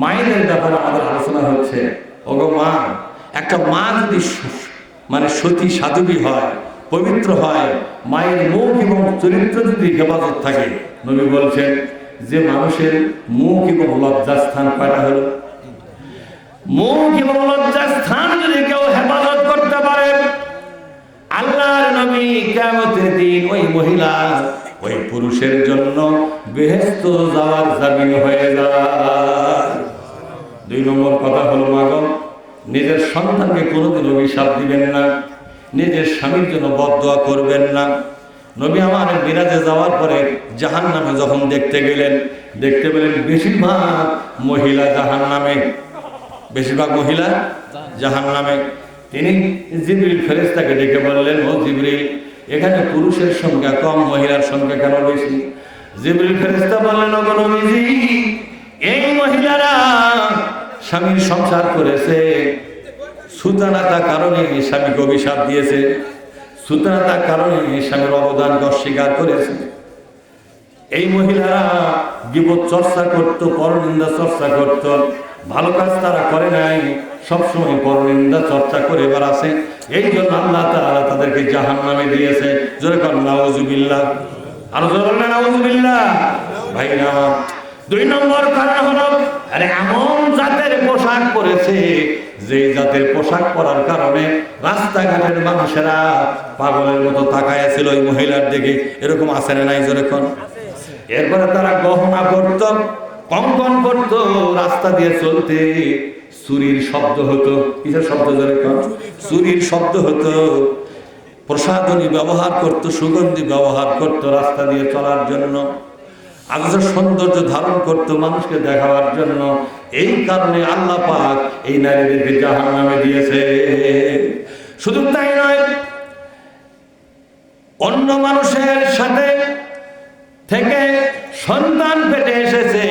মায়েদের ব্যাপারে আমাদের আলোচনা হচ্ছে। ওগো মা, একটা মা যদি মানে সতী সাধবী হয়, পবিত্র হয়, মায়ের মুখ এবং চরিত্র যদি হেফাজত থাকে, নবী বলছেন যে মানুষের মুখ এবং লজ্জাস্থান কয়টা হলো? মুখ এবং লজ্জাস্থান যদি কেউ হেফাজত করতে পারে, আল্লাহর নবী কিয়ামতের দিন ওই মহিলা ওই পুরুষের জন্য বেহেশত যাওয়ার জামিন হয়ে যায়। 2 নম্বর কথা হলো, মাগো, নিজের সন্তানকে কোনোদিন অভিশাপ দিবেন না, নিজের স্বামীর জন্য বদদোয়া করবেন না। নবী আমার মিরাজে যাওয়ার পরে জাহান্নামে যখন দেখতে গেলেন, দেখতে পেলেন বেশিরভাগ মহিলা জাহান্নামে, বেশিরভাগ মহিলা জাহান্নামে। তিনি জিবরিল ফেরেশতাকে ডেকে বললেন, ও জিবরিল, এখানে পুরুষের সংখ্যা কম, মহিলার সংখ্যা কেন বেশি? জিবরিল ফেরেশতা বললেন, ও নবীজি, এই মহিলারা স্বামীর সংসার করেছে, সুতানাতার কারণে স্বামীকে অভিশাপ দিয়েছে, সুতানাতার কারণে স্বামীর অবদানকে অস্বীকার করেছে। এই মহিলারা গীবত চর্চা করত, পরনিন্দা চর্চা করত, ভালো কাজ তারা করে নাই, সবসময় পরনিন্দা চর্চা করে বেড়াছে। এই জন্য আল্লাহ তাআলা তাদেরকে জাহান্নামে দিয়েছে। জোরে কর নাউযুবিল্লাহ, আরো জোরে বলেন নাউযুবিল্লাহ। ভাইরা, 2 নম্বর কারণ হলো, আরে এমন জাতের পোশাক পরেছে যে জাতের পোশাক পরার কারণে রাস্তাঘাটের মানুষেরা পাগলের মতো তাকায় ছিল ওই মহিলার দিকে। এরকম আছে না নাই? জোরে কর। এরপরে তারা গহনা করত, কঙ্কন করত, রাস্তা দিয়ে চলতে চুরির শব্দ হতো। কিসের শব্দ? জোরে কর। চুরির শব্দ হতো। প্রসাধনী ব্যবহার করত, সুগন্ধি ব্যবহার করত রাস্তা দিয়ে চলার জন্য, আজকে সৌন্দর্য ধারণ করত মানুষকে দেখাবার জন্য। এই কারণে আল্লাহ পাক এই নারীদেরকে জাহান্নামে দিয়েছে। শুধু তাই নয়, অন্য মানুষের সাথে থেকে সন্তান পেটে এসেছে,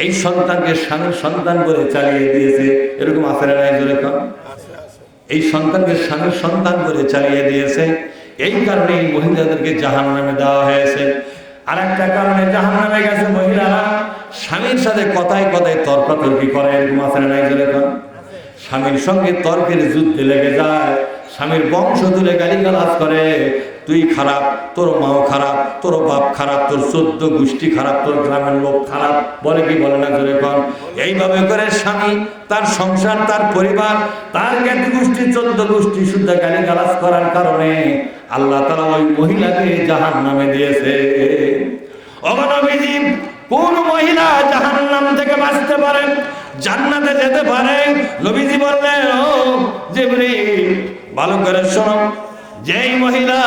এই সন্তানকে স্বামীর সন্তান বলে চালিয়ে দিয়েছে। এরকম আছে না নাই? জোরে কর। এই সন্তানকে স্বামীর সন্তান বলে চালিয়ে দিয়েছে। এই কারণে এই মহিলাদেরকে জাহান্নামে দেওয়া হয়েছে। আর একটা কারণে জাহান্নামে গেছে মহিলারা, স্বামীর সাথে কথায় কথায় তর্কাতর্কি করে। এরকম আছে না নাই? জোরে কর। স্বামীর সঙ্গে তর্কের যুদ্ধে লেগে যায়, স্বামীর বংশ তুলে গালিগালাজ করে, তুই খারাপ, তোর মাও খারাপ, তোর বাপ খারাপ, তোর 14 গোষ্ঠী খারাপ, তোর গ্রামের লোক খারাপ, বলে কি বলে না? জোরে কর। এইভাবে করে স্বামী তার সংসার, তার পরিবার, তার জ্ঞাতি গোষ্ঠী 14 গোষ্ঠী শুদ্ধ গালিগালাজ করার কারণে আল্লাহ তাআলা ওই মহিলাকে জাহান্নামে দিয়েছে। ও নবীজি, কোন মহিলা জাহান্নাম থেকে বাঁচতে পারে, জান্নাতে যেতে পারে? নবীজি বললেন, ও জিবরিল, ভালো করে শোনো, যেই মহিলা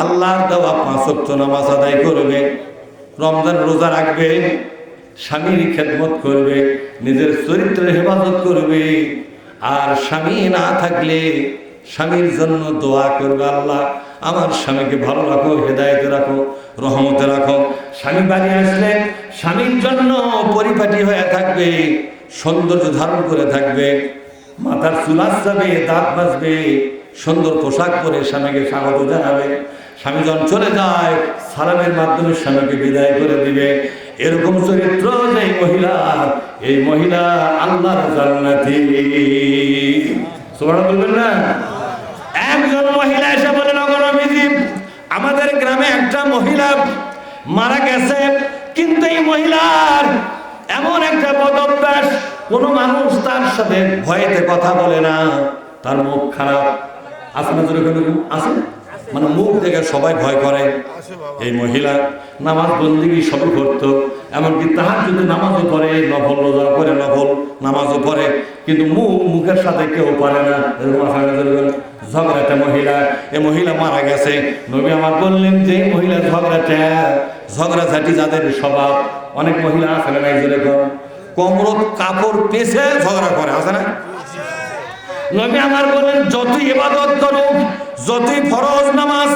আল্লাহর দেওয়া 5 ওয়াক্ত নামাজ আদায় করবে, রমজান রোজা রাখবে, স্বামীর খেদমত করবে, নিজের চরিত্রের হেফাজত করবে, আর স্বামী না থাকলে স্বামীর জন্য দোয়া করবে, আল্লাহ আমার স্বামীকে ভালো রাখো, হেদায়েতে রাখো, রহমতে রাখো। স্বামী বাড়ি আসলে স্বামীর জন্য পরিপাটি হয়ে থাকবে, সৌন্দর্য ধারণ করে থাকবে, মাথার চুল আঁচড়াবে, দাঁত মাজবে, সুন্দর পোশাক পরে স্বামীকে স্বাগত জানাবে। স্বামী যখন চলে যায়, সালামের মাধ্যমে স্বামীকে বিদায় করে দিবে। এরকম চরিত্র এই মহিলা, এই মহিলা আল্লাহর জান্নাতি। সুবহানাল্লাহ বলবেন না? একজন মহিলা এসে বলেন, ও নবীজি, আমাদের গ্রামে একটা মহিলা মারা গেছে, কিন্তু এই মহিলার এমন একটা বদ অভ্যাস, কোনো মানুষ তার সাথে ভয়েতে কথা বলে না, তার মুখ খারাপ। আছে না? আছে, মানে মুখ দেখে সবাই ভয় করে। এই মহিলা নামাজ বন্দিগি সবই করতো, এমনকি তাহাজ্জুদের নামাজও পড়ে, নফল রোজা করে, নফল নামাজও পড়ে, কিন্তু মুখের সাথে কেউ পারে না। ঝগড়াটা মহিলা, এই মহিলা মারা গেছে। নবী আমার বললেন যে মহিলা ঝগড়াঝাটি যাদের স্বভাব, অনেক মহিলা আছে না, যেরকম কোমরত কাপড় পেঁচে ঝগড়া করে, আছে না? নবী আমার বলেন, যতই ইবাদত করুক, যতই ফরজ নামাজ,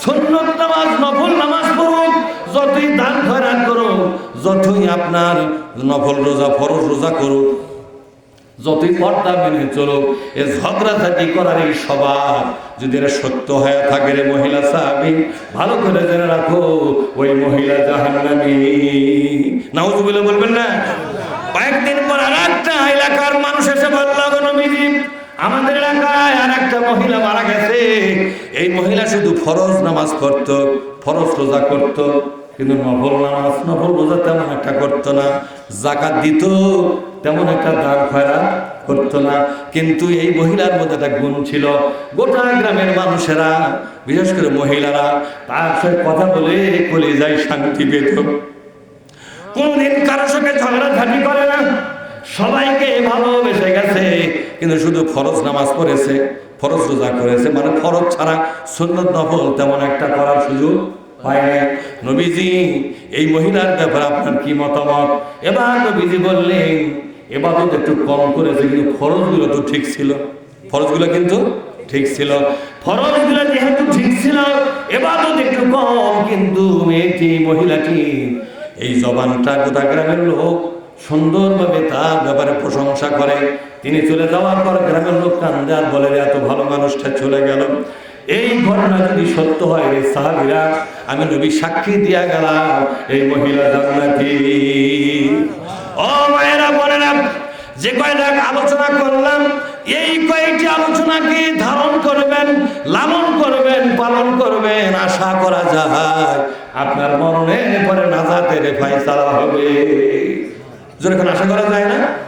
সুন্নত নামাজ, নফল নামাজ পড়ুক, যতই দান খয়রাত করুক, যতই আপনার নফল রোজা, ফরজ রোজা করুক, যতই পর্দা মেনে চলুক, এ ঝগড়াঝাটি করার এই স্বভাব যদি এরা সত্য হয়ে থাকে, রে মহিলা সাহাবী, ভালো করে জেনে রাখো, ওই মহিলা জাহান্নামী। নাউযুবিল্লাহ বলবেন না? কয়েকদিন পর আর একটা এলাকার মানুষ এসে বলল, গো নবীজি, আমাদের এলাকায় আর একটা মহিলা মারা গেছে। এই মহিলা শুধু ফরজ নামাজ পড়তো, ফরজ রোজা করতো, কিন্তু নফল নামাজ নফল রোজা তেমন একটা করতো না। যাকাত দিত, তেমন একটা দান খয়রাত করতো না। কিন্তু এই মহিলার মধ্যে একটা গুণ ছিল, গোটা গ্রামের মানুষেরা, বিশেষ করে মহিলারা তার সাথে কথা বলে কলিজায় শান্তি পেত। কোনদিন কারো সঙ্গে ঝগড়াঝাটি করে না, সবাইকে ভালোবেসে গেছে। কিন্তু শুধু ফরজ নামাজ পড়েছে, ফরজ রোজা করেছে, মানে ফরজ ছাড়া সুন্নত নফল তেমন একটা করার সুযোগ হয় না। নবীজি, এই মহিলার ব্যাপারে আপনার কি মতামত? এবার নবীজি বললেন, এবাদত একটু কম করেছে, কিন্তু ফরজগুলো তো ঠিক ছিল। ফরজগুলো কিন্তু ঠিক ছিল। ফরজগুলো যেহেতু ঠিক ছিল, এবাদত একটু কম, কিন্তু মেয়েটি, মহিলাটি, এই জবানটা গোটা গ্রামের লোক সুন্দরভাবে তার ব্যাপারে প্রশংসা করে। তিনি চলে যাওয়ার পর গ্রামের লোক কান্দে আর বলে, এত ভালো মানুষটা চলে গেল। এই ঘটনা যদি সত্য হয় রে সাহাবীরা, আমি নবী সাক্ষী দিয়া গেলাম এই মহিলা জান্নাতি। ও মায়েরা, বোনেরা, যে কয়টা আলোচনা করলাম, এই কয়েকটি আলোচনাকে ধারণ করবেন, লালন করবেন, পালন করবেন। আশা করা যায় আপনার মরণের পরে নাজাতের ফায়সালা হবে। যেরকম আশা করা যায় না?